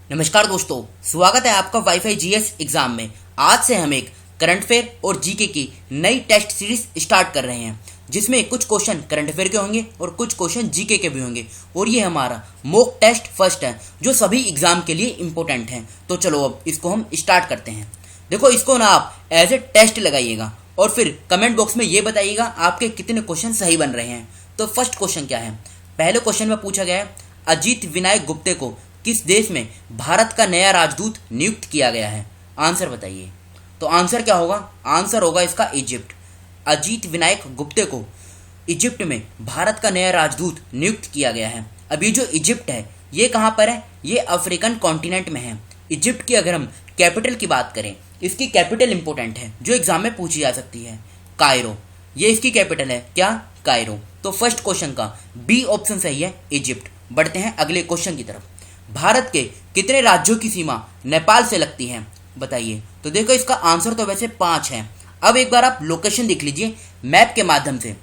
नमस्कार दोस्तों, स्वागत है आपका वाईफाई जीएस एग्जाम में। आज से हम एक करंट अफेयर और जीके की नई टेस्ट सीरीज स्टार्ट कर रहे हैं, जिसमें कुछ क्वेश्चन करंट अफेयर के होंगे और कुछ क्वेश्चन जीके के भी होंगे। और ये हमारा मॉक टेस्ट फर्स्ट है, जो सभी एग्जाम के लिए इंपॉर्टेंट है। तो चलो अब इसको हम स्टार्ट करते हैं। देखो, इसको ना आप एज ए टेस्ट लगाइएगा और फिर कमेंट बॉक्स में ये बताइएगा आपके कितने क्वेश्चन सही बन रहे हैं। तो फर्स्ट क्वेश्चन क्या है? पहले क्वेश्चन में पूछा गया है, अजीत विनायक गुप्ते को किस देश में भारत का नया राजदूत नियुक्त किया गया है? आंसर बताइए। तो आंसर क्या होगा? आंसर होगा इसका इजिप्ट। अजीत विनायक गुप्ते को इजिप्ट में भारत का नया राजदूत नियुक्त किया गया है। अभी जो इजिप्ट है ये कहाँ पर है? ये अफ्रीकन कॉन्टिनेंट में है। इजिप्ट की अगर हम कैपिटल की बात करें, इसकी कैपिटल इंपॉर्टेंट है, जो एग्जाम में पूछी जा सकती है, कायरो। ये इसकी कैपिटल है, क्या? कायरो। तो फर्स्ट क्वेश्चन का बी ऑप्शन सही है, इजिप्ट। बढ़ते हैं अगले क्वेश्चन की तरफ। भारत के कितने राज्यों की सीमा नेपाल से लगती है? बताइए। तो देखो, इसका आंसर तो वैसे 5 है। अब एक बार आप लोकेशन देख लीजिए मैप के माध्यम से।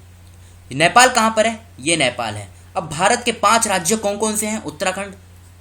नेपाल कहाँ पर है? ये नेपाल है। अब भारत के 5 राज्य कौन कौन से हैं? उत्तराखंड,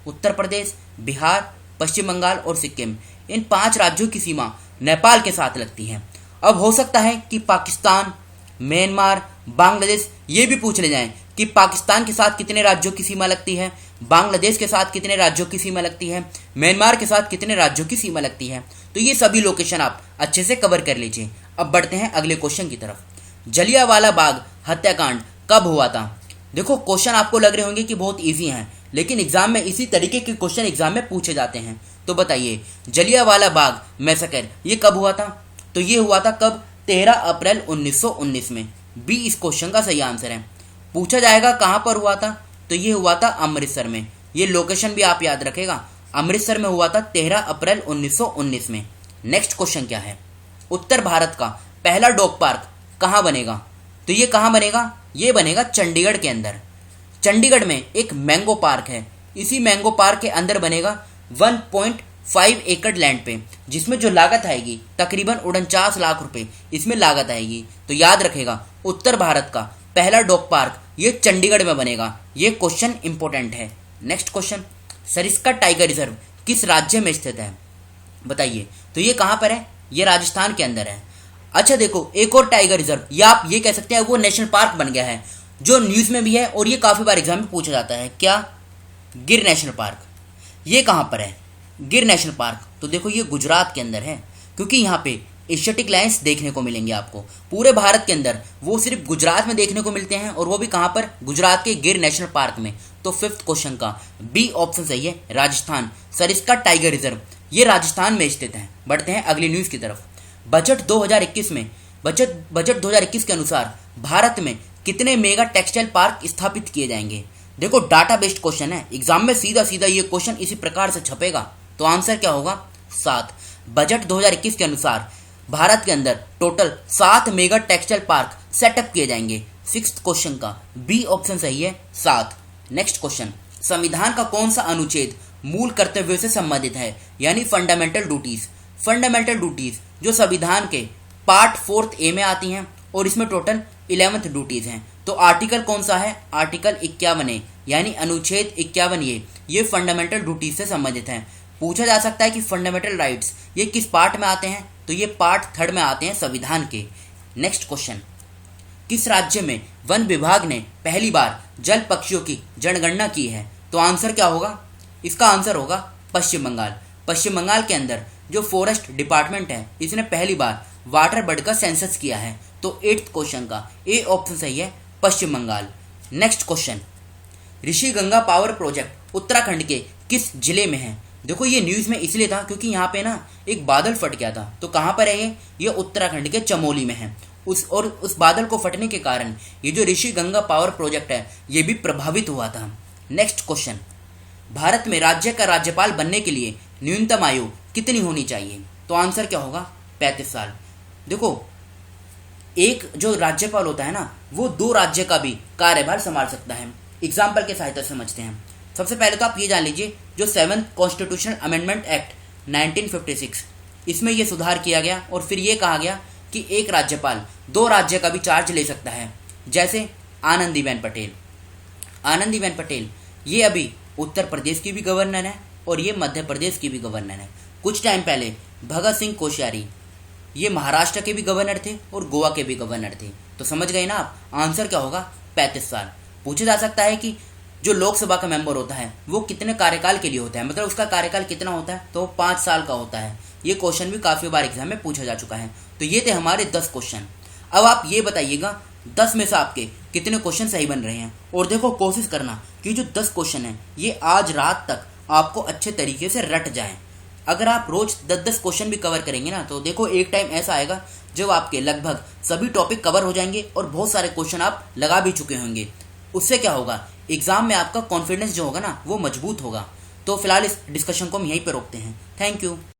उत्तर प्रदेश, बिहार, पश्चिम बंगाल और सिक्किम। इन 5 राज्यों की सीमा नेपाल के साथ लगती है। अब हो सकता है कि पाकिस्तान, म्यांमार, बांग्लादेश ये भी पूछ ले जाएं कि पाकिस्तान के साथ कितने राज्यों की सीमा लगती है, बांग्लादेश के साथ कितने राज्यों की सीमा लगती है, म्यांमार के साथ कितने राज्यों की सीमा लगती है। तो ये सभी लोकेशन आप अच्छे से कवर कर लीजिए। अब बढ़ते हैं अगले क्वेश्चन की तरफ। जलियांवाला बाग हत्याकांड कब हुआ था? देखो, क्वेश्चन आपको लग रहे होंगे कि बहुत ईजी हैं, लेकिन एग्जाम में इसी तरीके के क्वेश्चन एग्जाम में पूछे जाते हैं। तो बताइए, जलियांवाला बाग मैसेकर ये कब हुआ था? तो ये हुआ था कब? 13 अप्रैल 1919 में। बी इस क्वेश्चन का सही आंसर है। पूछा जाएगा कहां पर हुआ था? तो ये हुआ था अमृतसर में। ये लोकेशन भी आप याद रखेगा, अमृतसर में हुआ था 13 अप्रैल 1919 में। नेक्स्ट क्वेश्चन क्या है? उत्तर भारत का पहला डॉग पार्क कहां बनेगा? तो ये कहां बनेगा? ये बनेगा चंडीगढ़ के अंदर। चंडीगढ़ में एक मैंगो पार्क है। इसी मैंगो पार्क के अंदर बनेगा 1.5 एकड़ लैंड पे, जिसमें जो लागत आएगी तकरीबन 49 लाख रुपए इसमें लागत आएगी। तो याद रखेगा, उत्तर भारत का पहला डॉग पार्क ये चंडीगढ़ में बनेगा। ये क्वेश्चन इंपॉर्टेंट है। Next question, Sariska tiger reserve किस राज्य में स्थित है? बताइए। तो ये कहां पर है? ये राजस्थान के अंदर है। अच्छा देखो, एक और टाइगर रिजर्व, या आप ये कह सकते हैं वो नेशनल पार्क बन गया है, जो न्यूज में भी है और ये काफी बार एग्जाम में पूछा जाता है। क्या? गिर नेशनल पार्क। ये कहां पर है? गिर नेशनल पार्क। तो देखो, ये गुजरात के अंदर है, क्योंकि यहाँ पे एशियाटिक लायंस देखने को मिलेंगे आपको पूरे भारत के अंदर। वो सिर्फ गुजरात में देखने को मिलते हैं, और वो भी कहां पर? गुजरात के गिर नेशनल पार्क में। तो फिफ्थ क्वेश्चन का बी ऑप्शन सही है, राजस्थान। सरिस्का टाइगर रिजर्व ये राजस्थान में स्थित है। बढ़ते हैं अगली न्यूज की तरफ। बजट 2021 में बजट 2021 के अनुसार भारत में कितने मेगा टेक्सटाइल पार्क स्थापित किए जाएंगे? देखो, डाटा बेस्ड क्वेश्चन है, एग्जाम में सीधा सीधा ये क्वेश्चन इसी प्रकार से छपेगा। तो आंसर क्या होगा? 7। बजट 2021 के अनुसार भारत के अंदर total 7 mega textile park setup किए जाएंगे। सिक्स्थ क्वेश्चन का बी ऑप्शन सही है, 7। नेक्स्ट क्वेश्चन, संविधान का कौन सा अनुच्छेद मूल कर्तव्यों से संबंधित है, यानी फंडामेंटल ड्यूटीज? फंडामेंटल ड्यूटीज जो संविधान के पार्ट 4 ए में आती हैं, और इसमें टोटल 11th ड्यूटीज हैं। तो आर्टिकल कौन सा है? आर्टिकल 51 ए, यानी अनुच्छेद 51 ये फंडामेंटल ड्यूटीज से संबंधित है। पूछा जा सकता है कि फंडामेंटल राइट्स ये किस पार्ट में आते हैं? तो ये पार्ट 3 में आते हैं संविधान के। नेक्स्ट क्वेश्चन, किस राज्य में वन विभाग ने पहली बार जल पक्षियों की जनगणना की है? तो आंसर क्या होगा? इसका आंसर होगा पश्चिम बंगाल। पश्चिम बंगाल के अंदर जो फॉरेस्ट डिपार्टमेंट है, इसने पहली बार वाटर बर्ड का सेंसस किया है। तो 8th क्वेश्चन का ए ऑप्शन सही है, पश्चिम Bengal. Next question, Rishi Ganga power project Uttarakhand के किस जिले में है? देखो, ये न्यूज में इसलिए था क्योंकि यहाँ पे ना एक बादल फट गया था। तो कहाँ पर है ये उत्तराखंड के चमोली में है। उस बादल को फटने के कारण ये जो ऋषि गंगा पावर प्रोजेक्ट है ये भी प्रभावित हुआ था। नेक्स्ट क्वेश्चन, भारत में राज्य का राज्यपाल बनने के लिए न्यूनतम आयु कितनी होनी चाहिए? तो आंसर क्या होगा? 35 साल। देखो, एक जो राज्यपाल होता है ना, वो 2 राज्य का भी कार्यभार संभाल सकता है। एग्जाम्पल के सहायता से समझते हैं। सबसे पहले तो आप ये जान लीजिए, जो 7th कॉन्स्टिट्यूशनल अमेंडमेंट एक्ट 1956, इसमें ये सुधार किया गया, और फिर ये कहा गया कि एक राज्यपाल 2 राज्य का भी चार्ज ले सकता है। जैसे आनंदीबेन पटेल ये अभी उत्तर प्रदेश की भी गवर्नर है और ये मध्य प्रदेश की भी गवर्नर है। कुछ टाइम पहले भगत सिंह कोश्यारी ये महाराष्ट्र के भी गवर्नर थे और गोवा के भी गवर्नर थे। तो समझ गए ना आप, आंसर क्या होगा? 35 साल। पूछा जा सकता है कि जो लोकसभा का मेंबर होता है वो कितने कार्यकाल के लिए होता है, मतलब उसका कार्यकाल कितना होता है, तो 5 साल का होता है। ये क्वेश्चन भी काफ़ी बार एग्जाम में पूछा जा चुका है। तो ये थे हमारे 10 क्वेश्चन। अब आप ये बताइएगा 10 में से आपके कितने क्वेश्चन सही बन रहे हैं। और देखो, कोशिश करना कि जो 10 क्वेश्चन हैं ये आज रात तक आपको अच्छे तरीके से रट जाएं। अगर आप रोज 10-10 क्वेश्चन भी कवर करेंगे ना, तो देखो एक टाइम ऐसा आएगा जब आपके लगभग सभी टॉपिक कवर हो जाएंगे और बहुत सारे क्वेश्चन आप लगा भी चुके होंगे। उससे क्या होगा, एग्जाम में आपका कॉन्फिडेंस जो होगा ना वो मजबूत होगा। तो फिलहाल इस डिस्कशन को हम यहीं पर रोकते हैं। Thank you.